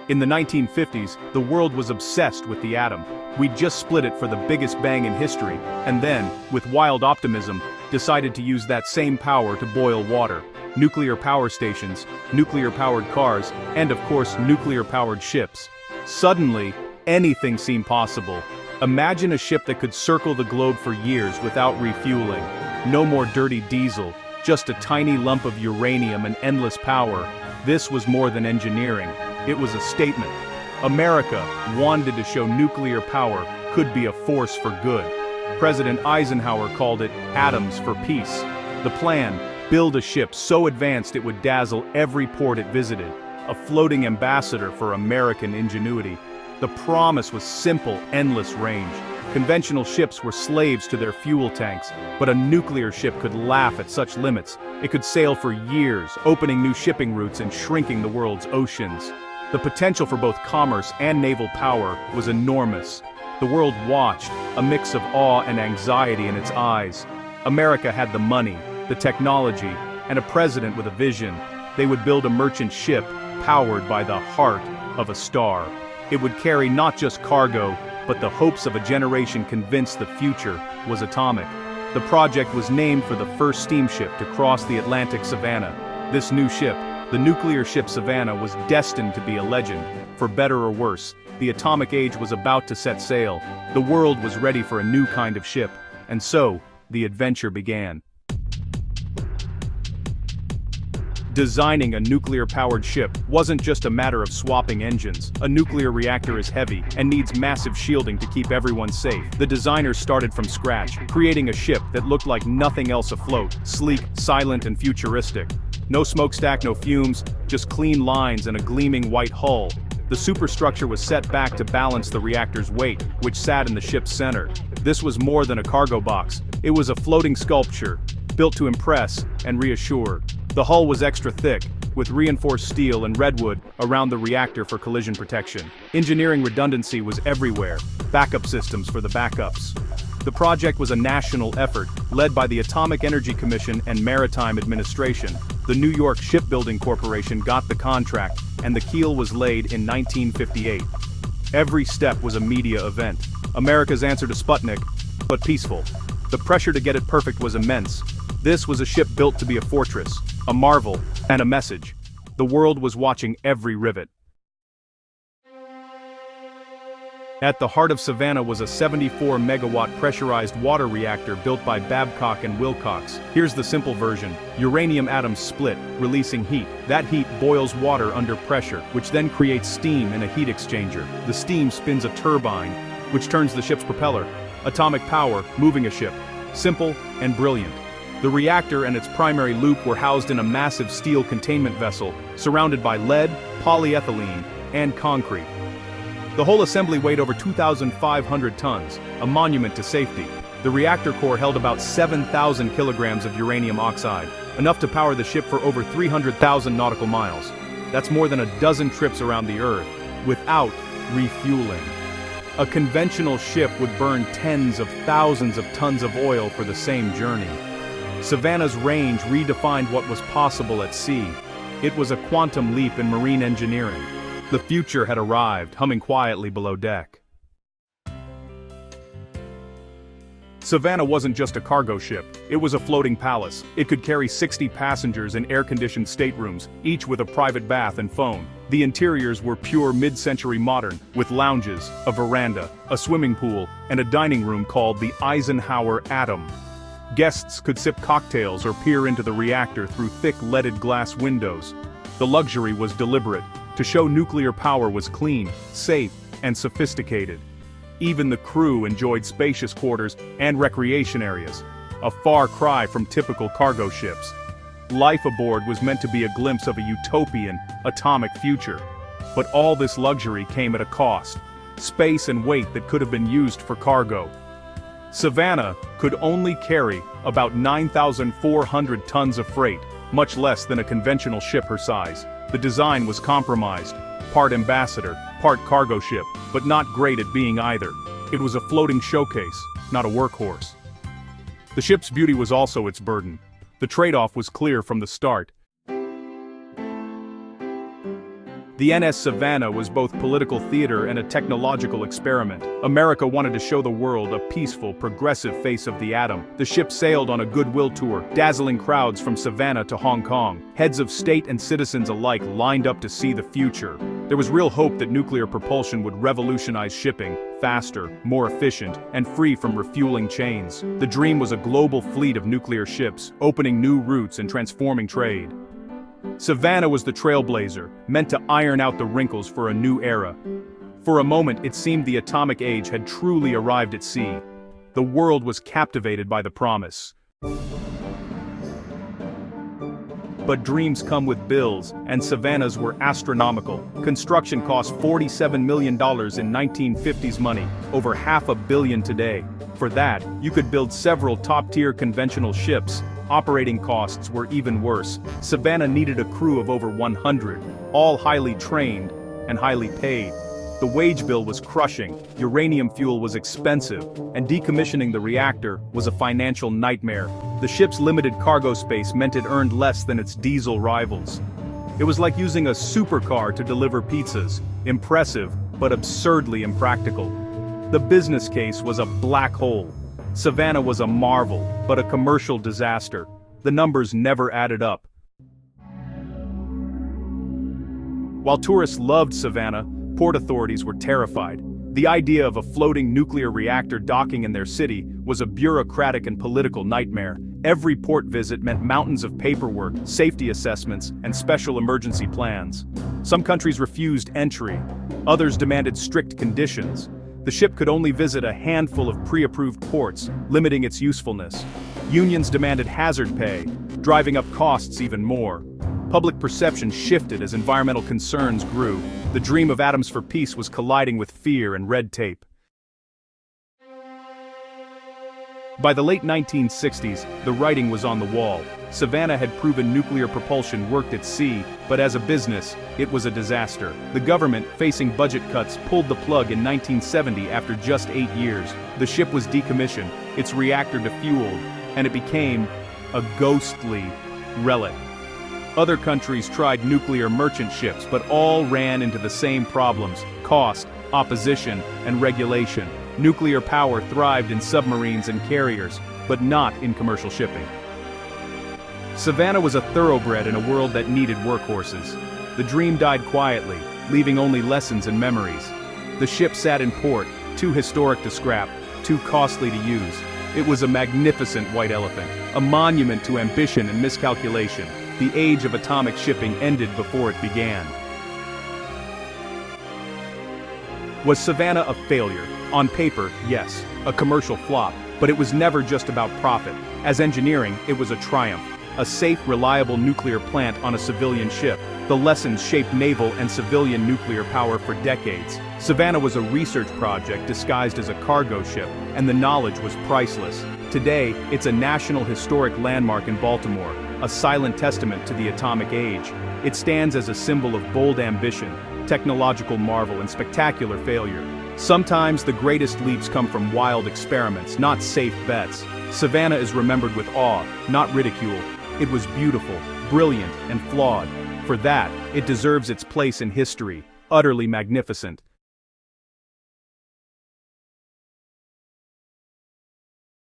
In the 1950s, the world was obsessed with the atom. We'd just split it for the biggest bang in history, and then, with wild optimism, decided to use that same power to boil water. Nuclear power stations, nuclear-powered cars, and of course nuclear-powered ships. Suddenly, anything seemed possible. Imagine a ship that could circle the globe for years without refueling. No more dirty diesel, just a tiny lump of uranium and endless power. This was more than engineering. It was a statement. America wanted to show nuclear power could be a force for good. President Eisenhower called it atoms for peace. The plan: build a ship so advanced it would dazzle every port it visited. A floating ambassador for American ingenuity. The promise was simple: endless range. Conventional ships were slaves to their fuel tanks, but a nuclear ship could laugh at such limits. It could sail for years, opening new shipping routes and shrinking the world's oceans. The potential for both commerce and naval power was enormous. The world watched, a mix of awe and anxiety in its eyes. America had the money, the technology, and a president with a vision. They would build a merchant ship powered by the heart of a star. It would carry not just cargo, but the hopes of a generation convinced the future was atomic. The project was named for the first steamship to cross the Atlantic, Savannah. This new ship, the nuclear ship Savannah, was destined to be a legend. For better or worse, the atomic age was about to set sail. The world was ready for a new kind of ship, and so, the adventure began. Designing a nuclear-powered ship wasn't just a matter of swapping engines. A nuclear reactor is heavy and needs massive shielding to keep everyone safe. The designers started from scratch, creating a ship that looked like nothing else afloat: sleek, silent, and futuristic. No smokestack, no fumes, just clean lines and a gleaming white hull. The superstructure was set back to balance the reactor's weight, which sat in the ship's center. This was more than a cargo box. It was a floating sculpture, built to impress and reassure. The hull was extra thick, with reinforced steel and redwood around the reactor for collision protection. Engineering redundancy was everywhere, backup systems for the backups. The project was a national effort, led by the Atomic Energy Commission and Maritime Administration. The New York Shipbuilding Corporation got the contract, and the keel was laid in 1958. Every step was a media event. America's answer to Sputnik, but peaceful. The pressure to get it perfect was immense. This was a ship built to be a fortress, a marvel, and a message. The world was watching every rivet. At the heart of Savannah was a 74-megawatt pressurized water reactor built by Babcock and Wilcox. Here's the simple version. Uranium atoms split, releasing heat. That heat boils water under pressure, which then creates steam in a heat exchanger. The steam spins a turbine, which turns the ship's propeller. Atomic power, moving a ship. Simple and brilliant. The reactor and its primary loop were housed in a massive steel containment vessel, surrounded by lead, polyethylene, and concrete. The whole assembly weighed over 2,500 tons, a monument to safety. The reactor core held about 7,000 kilograms of uranium oxide, enough to power the ship for over 300,000 nautical miles. That's more than a dozen trips around the Earth, without refueling. A conventional ship would burn tens of thousands of tons of oil for the same journey. Savannah's range redefined what was possible at sea. It was a quantum leap in marine engineering. The future had arrived, humming quietly below deck. Savannah wasn't just a cargo ship, it was a floating palace. It could carry 60 passengers in air-conditioned staterooms, each with a private bath and phone. The interiors were pure mid-century modern, with lounges, a veranda, a swimming pool, and a dining room called the Eisenhower Atom. Guests could sip cocktails or peer into the reactor through thick leaded glass windows. The luxury was deliberate, to show nuclear power was clean, safe, and sophisticated. Even the crew enjoyed spacious quarters and recreation areas, a far cry from typical cargo ships. Life aboard was meant to be a glimpse of a utopian, atomic future. But all this luxury came at a cost: space and weight that could have been used for cargo. Savannah could only carry about 9,400 tons of freight, much less than a conventional ship her size. The design was compromised, part ambassador, part cargo ship, but not great at being either. It was a floating showcase, not a workhorse. The ship's beauty was also its burden. The trade-off was clear from the start. The The NS Savannah was both political theater and a technological experiment. America wanted to show the world a peaceful, progressive face of the atom. The ship sailed on a goodwill tour, dazzling crowds from Savannah to Hong Kong. Heads of state and citizens alike lined up to see the future. There was real hope that nuclear propulsion would revolutionize shipping, faster, more efficient, and free from refueling chains. The dream was a global fleet of nuclear ships, opening new routes and transforming trade. Savannah was the trailblazer, meant to iron out the wrinkles for a new era. For a moment, it seemed the atomic age had truly arrived at sea. The world was captivated by the promise. But dreams come with bills, and Savannah's were astronomical. Construction cost $47 million in 1950s money, over $500 million today. For that, you could build several top-tier conventional ships. Operating costs were even worse. Savannah needed a crew of over 100, all highly trained and highly paid. The wage bill was crushing, uranium fuel was expensive, and decommissioning the reactor was a financial nightmare. The ship's limited cargo space meant it earned less than its diesel rivals. It was like using a supercar to deliver pizzas, impressive but absurdly impractical. The business case was a black hole. Savannah was a marvel, but a commercial disaster. The numbers never added up. While tourists loved Savannah, port authorities were terrified. The idea of a floating nuclear reactor docking in their city was a bureaucratic and political nightmare. Every port visit meant mountains of paperwork, safety assessments, and special emergency plans. Some countries refused entry. Others demanded strict conditions. The ship could only visit a handful of pre-approved ports, limiting its usefulness. Unions demanded hazard pay, driving up costs even more. Public perception shifted as environmental concerns grew. The dream of atoms for peace was colliding with fear and red tape. By the late 1960s, the writing was on the wall. Savannah had proven nuclear propulsion worked at sea, but as a business, it was a disaster. The government, facing budget cuts, pulled the plug in 1970 after just 8 years. The ship was decommissioned, its reactor defueled, and it became a ghostly relic. Other countries tried nuclear merchant ships, but all ran into the same problems: cost, opposition, and regulation. Nuclear power thrived in submarines and carriers, but not in commercial shipping. Savannah was a thoroughbred in a world that needed workhorses. The dream died quietly, leaving only lessons and memories. The ship sat in port, too historic to scrap, too costly to use. It was a magnificent white elephant, a monument to ambition and miscalculation. The age of atomic shipping ended before it began. Was Savannah a failure? On paper, yes, a commercial flop, but it was never just about profit. As engineering, it was a triumph. A safe, reliable nuclear plant on a civilian ship. The lessons shaped naval and civilian nuclear power for decades. Savannah was a research project disguised as a cargo ship, and the knowledge was priceless. Today, it's a national historic landmark in Baltimore, a silent testament to the atomic age. It stands as a symbol of bold ambition, technological marvel, and spectacular failure. Sometimes the greatest leaps come from wild experiments, not safe bets. Savannah is remembered with awe, not ridicule. It was beautiful, brilliant, and flawed. For that, it deserves its place in history, utterly magnificent.